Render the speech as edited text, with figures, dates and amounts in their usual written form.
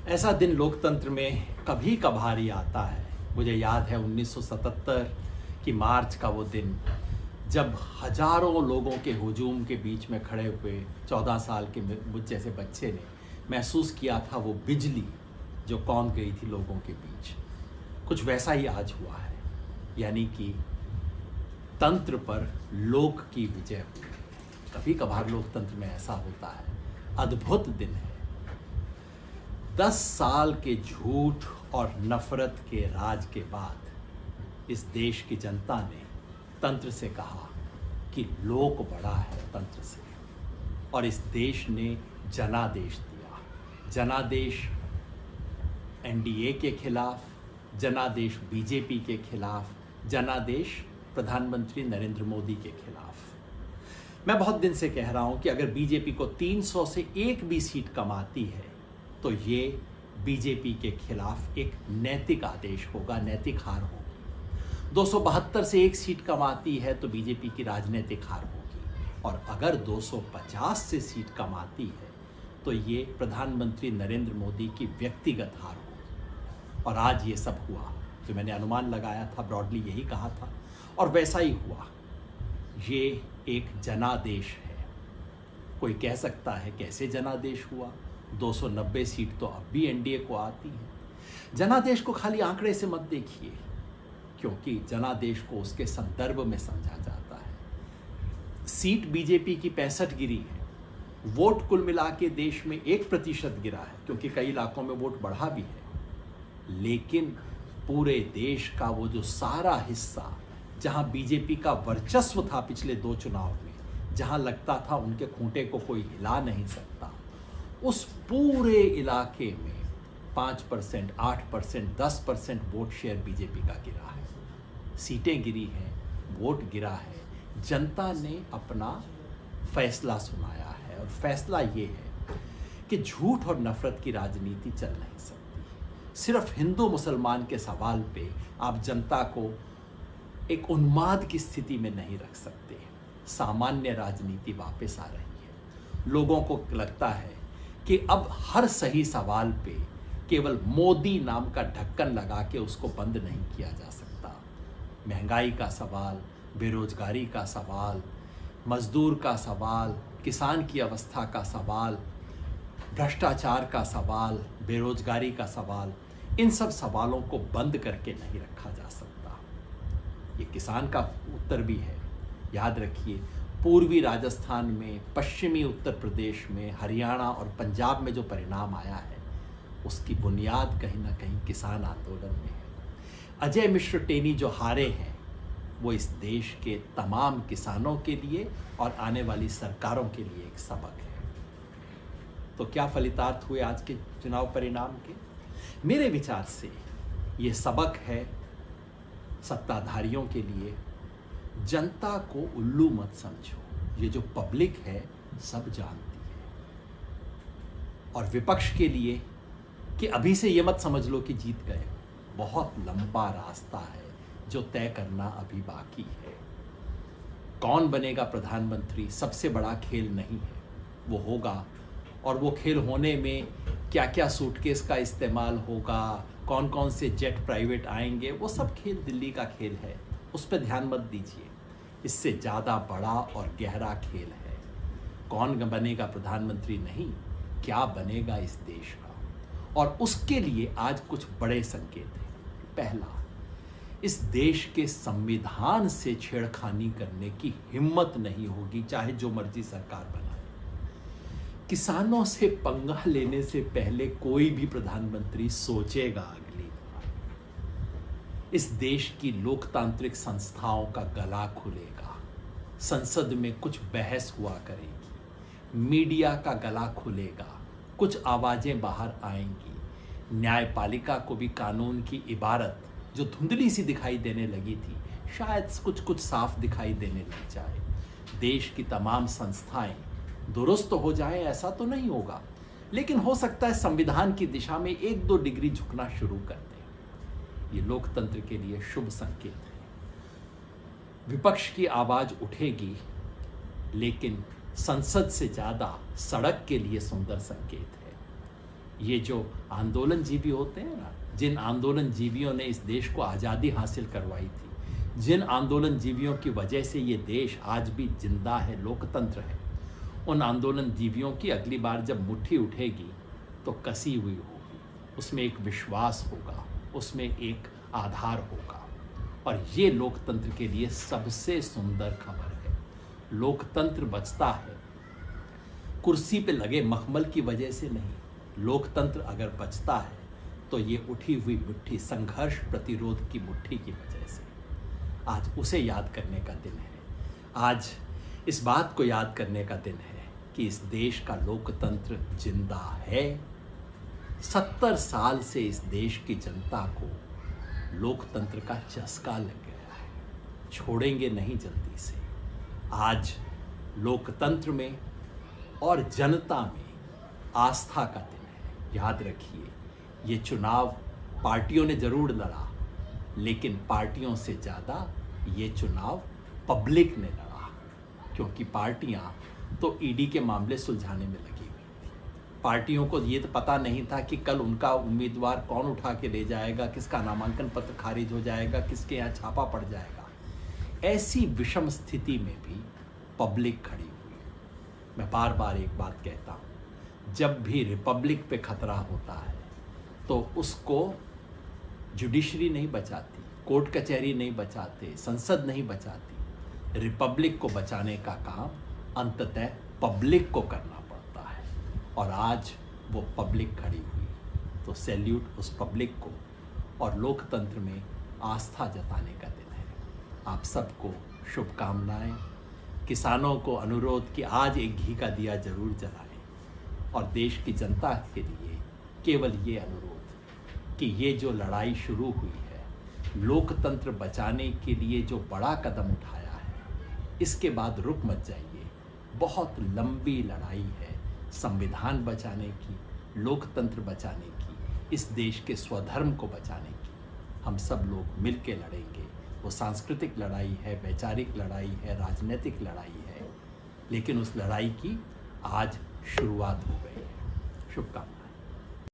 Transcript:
ऐसा दिन लोकतंत्र में कभी कभार ही आता है। मुझे याद है 1977 की मार्च का वो दिन, जब हजारों लोगों के हुजूम के बीच में खड़े हुए 14 साल के मुझ जैसे बच्चे ने महसूस किया था वो बिजली जो कौंध गई थी लोगों के बीच। कुछ वैसा ही आज हुआ है, यानी कि तंत्र पर लोक की विजय हुई। कभी कभार लोकतंत्र में ऐसा होता है। अद्भुत दिन है। 10 साल के झूठ और नफरत के राज के बाद इस देश की जनता ने तंत्र से कहा कि लोक बड़ा है तंत्र से, और इस देश ने जनादेश दिया। जनादेश एनडीए के खिलाफ, जनादेश बीजेपी के खिलाफ, जनादेश प्रधानमंत्री नरेंद्र मोदी के खिलाफ। मैं बहुत दिन से कह रहा हूं कि अगर बीजेपी को 300 से एक भी सीट कमाती है तो ये बीजेपी के खिलाफ एक नैतिक आदेश होगा, नैतिक हार होगी। 272 से एक सीट कमाती है तो बीजेपी की राजनीतिक हार होगी, और अगर 250 से सीट कमाती है तो ये प्रधानमंत्री नरेंद्र मोदी की व्यक्तिगत हार होगी। और आज ये सब हुआ जो मैंने अनुमान लगाया था, ब्रॉडली यही कहा था, और वैसा ही हुआ। ये एक जनादेश है। कोई कह सकता है कैसे जनादेश हुआ? 290 सीट तो अब भी एनडीए को आती है। जनादेश को खाली आंकड़े से मत देखिए, क्योंकि जनादेश को उसके संदर्भ में समझा जाता है। सीट बीजेपी की 65 गिरी है। वोट कुल मिला के देश में 1% गिरा है, क्योंकि कई इलाकों में वोट बढ़ा भी है। लेकिन पूरे देश का वो जो सारा हिस्सा जहां बीजेपी का वर्चस्व था पिछले 2 चुनाव में, जहां लगता था उनके खूंटे को कोई हिला नहीं सकता, उस पूरे इलाके में 5%, 8%, 10% वोट शेयर बीजेपी का गिरा है। सीटें गिरी हैं, वोट गिरा है। जनता ने अपना फैसला सुनाया है, और फैसला ये है कि झूठ और नफरत की राजनीति चल नहीं सकती। सिर्फ हिंदू मुसलमान के सवाल पे आप जनता को एक उन्माद की स्थिति में नहीं रख सकते। सामान्य राजनीति वापस आ रही है। लोगों को लगता है कि अब हर सही सवाल पे केवल मोदी नाम का ढक्कन लगा के उसको बंद नहीं किया जा सकता। महंगाई का सवाल, बेरोजगारी का सवाल, मजदूर का सवाल, किसान की अवस्था का सवाल, भ्रष्टाचार का सवाल, बेरोजगारी का सवाल, इन सब सवालों को बंद करके नहीं रखा जा सकता। ये किसान का उत्तर भी है। याद रखिए, पूर्वी राजस्थान में, पश्चिमी उत्तर प्रदेश में, हरियाणा और पंजाब में जो परिणाम आया है उसकी बुनियाद कहीं ना कहीं किसान आंदोलन में है। अजय मिश्र टेनी जो हारे हैं वो इस देश के तमाम किसानों के लिए और आने वाली सरकारों के लिए एक सबक है। तो क्या फलितार्थ हुए आज के चुनाव परिणाम के? मेरे विचार से ये सबक है सत्ताधारियों के लिए, जनता को उल्लू मत समझो। ये जो पब्लिक है सब जानती है। और विपक्ष के लिए कि अभी से ये मत समझ लो कि जीत गए। बहुत लंबा रास्ता है जो तय करना अभी बाकी है। कौन बनेगा प्रधानमंत्री सबसे बड़ा खेल नहीं है, वो होगा। और वो खेल होने में क्या क्या सूटकेस का इस्तेमाल होगा, कौन कौन से जेट प्राइवेट आएंगे, वो सब खेल दिल्ली का खेल है। उस पर ध्यान मत दीजिए। इससे ज़्यादा बड़ा और गहरा खेल है कौन बनेगा प्रधानमंत्री नहीं, क्या बनेगा इस देश का। और उसके लिए आज कुछ बड़े संकेत हैं। पहला, इस देश के संविधान से छेड़खानी करने की हिम्मत नहीं होगी, चाहे जो मर्जी सरकार बनाए। किसानों से पंगा लेने से पहले कोई भी प्रधानमंत्री सोचेगा अगली बार। इस देश की लोकतांत्रिक संस्थाओं का गला खुलेगा। संसद में कुछ बहस हुआ करेगी, मीडिया का गला खुलेगा, कुछ आवाजें बाहर आएंगी। न्यायपालिका को भी कानून की इबारत जो धुंधली सी दिखाई देने लगी थी, शायद कुछ कुछ साफ दिखाई देने लग जाए। देश की तमाम संस्थाएं दुरुस्त हो जाए, ऐसा तो नहीं होगा, लेकिन हो सकता है संविधान की दिशा में 1-2 डिग्री झुकना शुरू कर दें। ये लोकतंत्र के लिए शुभ संकेत है। विपक्ष की आवाज उठेगी, लेकिन संसद से ज्यादा सड़क के लिए सुंदर संकेत है। ये जो आंदोलन जीवी होते हैं ना, जिन आंदोलन जीवियों ने इस देश को आज़ादी हासिल करवाई थी, जिन आंदोलन जीवियों की वजह से ये देश आज भी जिंदा है, लोकतंत्र है, उन आंदोलन जीवियों की अगली बार जब मुट्ठी उठेगी तो कसी हुई होगी, उसमें एक विश्वास होगा, उसमें एक आधार होगा। और ये लोकतंत्र के लिए सबसे सुंदर खबर है। लोकतंत्र बचता है कुर्सी पे लगे मखमल की वजह से नहीं। लोकतंत्र अगर बचता है तो ये उठी हुई मुट्ठी, संघर्ष प्रतिरोध की मुट्ठी की वजह से। आज उसे याद करने का दिन है। आज इस बात को याद करने का दिन है कि इस देश का लोकतंत्र जिंदा है। 70 साल से इस देश की जनता को लोकतंत्र का चस्का लग गया है, छोड़ेंगे नहीं जल्दी से। आज लोकतंत्र में और जनता में आस्था का दिन है। याद रखिए, ये चुनाव पार्टियों ने जरूर लड़ा, लेकिन पार्टियों से ज़्यादा ये चुनाव पब्लिक ने लड़ा, क्योंकि पार्टियां तो ईडी के मामले सुलझाने में लगी हुई थी। पार्टियों को ये तो पता नहीं था कि कल उनका उम्मीदवार कौन उठा के ले जाएगा, किसका नामांकन पत्र खारिज हो जाएगा, किसके यहाँ छापा पड़ जाएगा। ऐसी विषम स्थिति में भी पब्लिक खड़ी हुई। मैं बार बार एक बात कहता हूँ, जब भी रिपब्लिक पे खतरा होता है तो उसको जुडिशरी नहीं बचाती, कोर्ट कचहरी नहीं बचाते, संसद नहीं बचाती। रिपब्लिक को बचाने का काम अंततः पब्लिक को करना पड़ता है। और आज वो पब्लिक खड़ी हुई, तो सैल्यूट उस पब्लिक को। और लोकतंत्र में आस्था जताने का दिन है। आप सबको शुभकामनाएं। किसानों को अनुरोध कि आज एक घी का दिया जरूर जलाएं। और देश की जनता के लिए केवल ये अनुरोध कि ये जो लड़ाई शुरू हुई है, लोकतंत्र बचाने के लिए जो बड़ा कदम उठाया है, इसके बाद रुक मत जाइए। बहुत लंबी लड़ाई है संविधान बचाने की, लोकतंत्र बचाने की, इस देश के स्वधर्म को बचाने की। हम सब लोग मिल के लड़ेंगे। वो सांस्कृतिक लड़ाई है, वैचारिक लड़ाई है, राजनीतिक लड़ाई है, लेकिन उस लड़ाई की आज शुरुआत हो गई है। शुभकामनाएं।